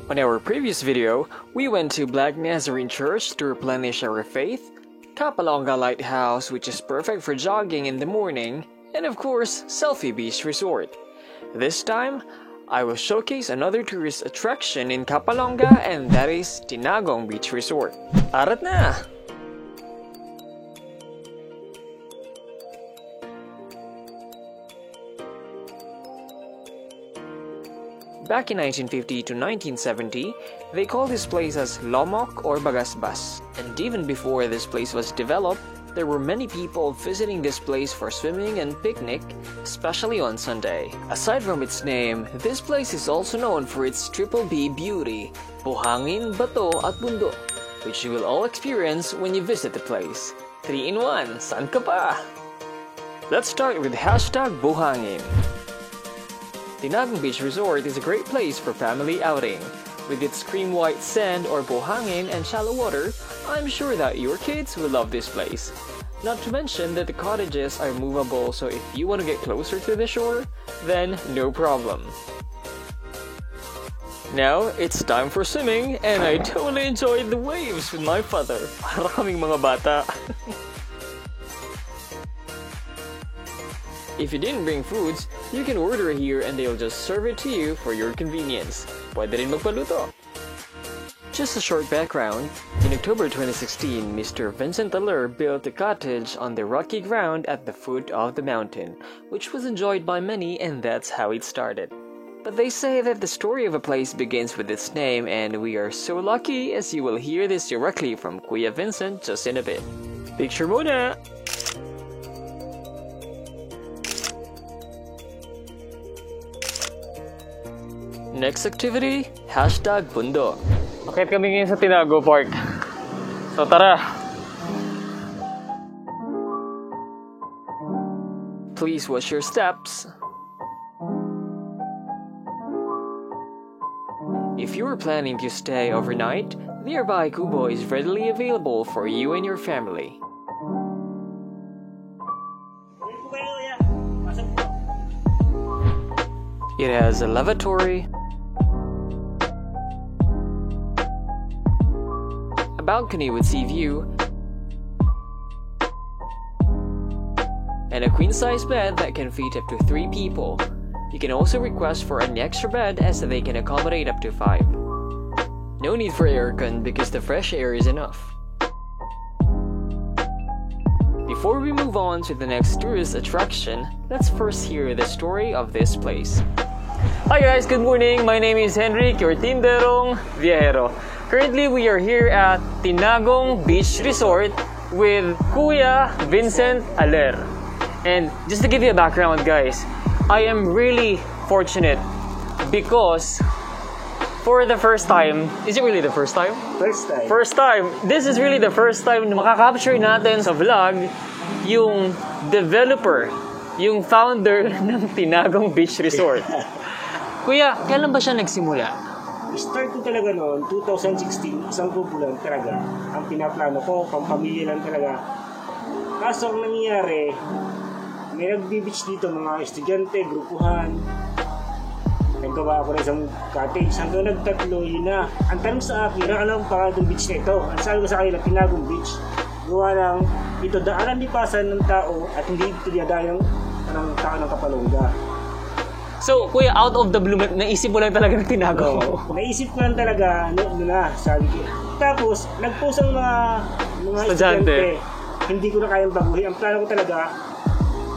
On our previous video, we went to Black Nazarene Church to replenish our faith, Kapalonga Lighthouse, which is perfect for jogging in the morning, and of course, Selfie Beach Resort. This time, I will showcase another tourist attraction in Kapalonga, and that is Tinagong Beach Resort. Arat na! Back in 1950 to 1970, they called this place as Lomok or Bagasbas. And even before this place was developed, there were many people visiting this place for swimming and picnic, especially on Sunday. Aside from its name, this place is also known for its triple B beauty, buhangin, bato, at bundok, which you will all experience when you visit the place. 3-in-1, saan ka pa? Let's start with hashtag buhangin. Tinagong Beach Resort is a great place for family outing. With its cream white sand or buhangin and shallow water, I'm sure that your kids will love this place. Not to mention that the cottages are movable, so if you want to get closer to the shore, then no problem. Now, it's time for swimming, and I totally enjoyed the waves with my father. Para kaming mga bata. If you didn't bring foods, you can order here and they'll just serve it to you for your convenience. Pwede rin magpaluto. Just a short background. In October 2016, Mr. Vincent Aller built a cottage on the rocky ground at the foot of the mountain, which was enjoyed by many, and that's how it started. But they say that the story of a place begins with its name, and we are so lucky as you will hear this directly from Kuya Vincent just in a bit. Picture muna! Next activity, hashtag bundok. Akit kami ngayon sa Tinago Park. So tara! Please watch your steps. If you are planning to stay overnight, nearby Kubo is readily available for you and your family. It has a lavatory, a balcony with sea view, and a queen-size bed that can fit up to 3 people. You can also request for an extra bed as they can accommodate up to 5. No need for aircon because the fresh air is enough. Before we move on to the next tourist attraction, let's first hear the story of this place. Hi guys, good morning. My name is Henrik, your Tinderong Viajero. Currently, we are here at Tinagong Beach Resort with Kuya Vincent Aller. And just to give you a background, guys, I am really fortunate because for the first time, is it really the first time? First time. This is really the first time na makakapture natin sa vlog yung developer, yung founder ng Tinagong Beach Resort. Kuya, kailan ba siya nagsimula? Start ko talaga noon, 2016, isang grupo lang talaga. Ang pinaplano ko, pampamilya lang talaga. Kaso ang nangyayari, may nagbi-beach dito, mga estudyante, grupuhan. Naggawa ako ng isang cottage. Hanggang nagtatlo, yun na. Ang tanong sa akin, alam ko pa itong beach na ito. Ang sabi ko sa kanila, Tinagong Beach. Gawa lang, ito daanan lipasan ng tao at hindi ito dinadayan ng tao ng Kapalonga. So, Kuya, out of the blue, naisip mo lang talaga ng Tinagong? Oo, naisip ko lang talaga, ano na, sabi ko. Tapos, nag-post ang mga estudyante. Hindi ko na kayang baguhin. Ang plano ko talaga,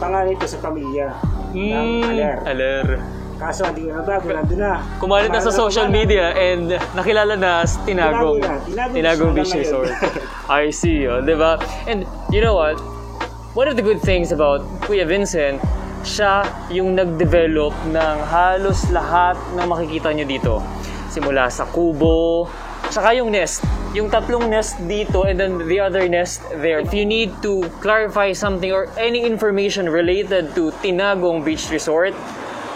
pangalan ito sa pamilya. Ng Aller. Kaso, hindi ko na bago, nandun na. Kumalit na sa social media and nakilala na sa Tinagong Beach Resort. I see, diba? And, you know what? One of the good things about Kuya Vincent, siya yung nag-develop ng halos lahat ng makikita nyo dito. Simula sa kubo, saka yung nest. Yung tatlong nest dito and then the other nest there. If you need to clarify something or any information related to Tinagong Beach Resort,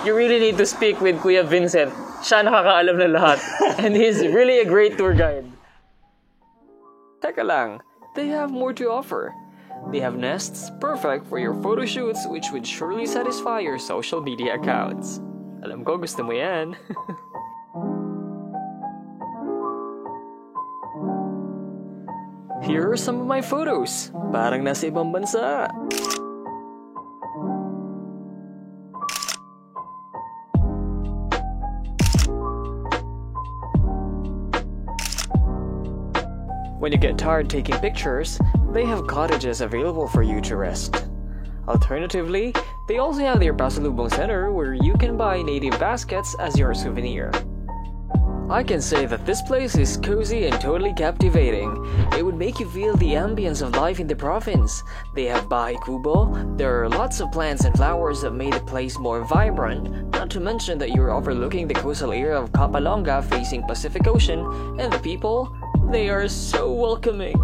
you really need to speak with Kuya Vincent. Siya nakakaalam na lahat. And he's really a great tour guide. Teka lang, they have more to offer. They have nests perfect for your photo shoots, which would surely satisfy your social media accounts. Alam ko gusto mo yan. Here are some of my photos. Parang nasa ibang bansa. When you get tired taking pictures, they have cottages available for you to rest. Alternatively, they also have their Pasalubong Center where you can buy native baskets as your souvenir. I can say that this place is cozy and totally captivating. It would make you feel the ambience of life in the province. They have Bahay Kubo. There are lots of plants and flowers that made the place more vibrant, not to mention that you're overlooking the coastal area of Kapalonga facing Pacific Ocean, and the people, they are so welcoming.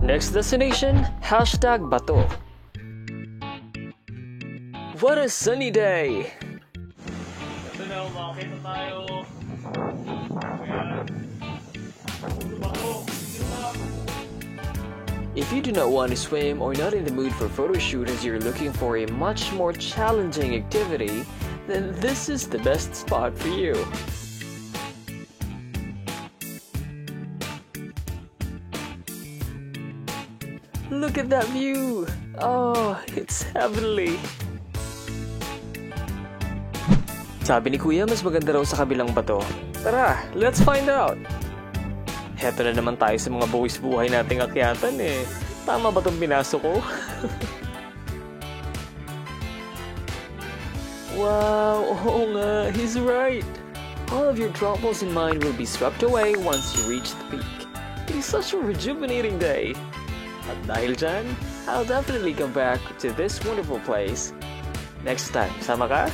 Next destination, #Bato. What a sunny day! Ito na, makakita tayo. If you do not want to swim or not in the mood for photo shoot as you're looking for a much more challenging activity, then this is the best spot for you. Look at that view! Oh, it's heavenly! Sabi ni Kuya, mas maganda raw sa kabilang bato. Tara, let's find out! Heto na naman tayo sa mga buwis buhay nating akyatan eh. Tama ba itong pinasok ko? Wow, oo nga, he's right! All of your troubles in mind will be swept away once you reach the peak. It is such a rejuvenating day! At dahil dyan, I'll definitely come back to this wonderful place. Next time, sama ka?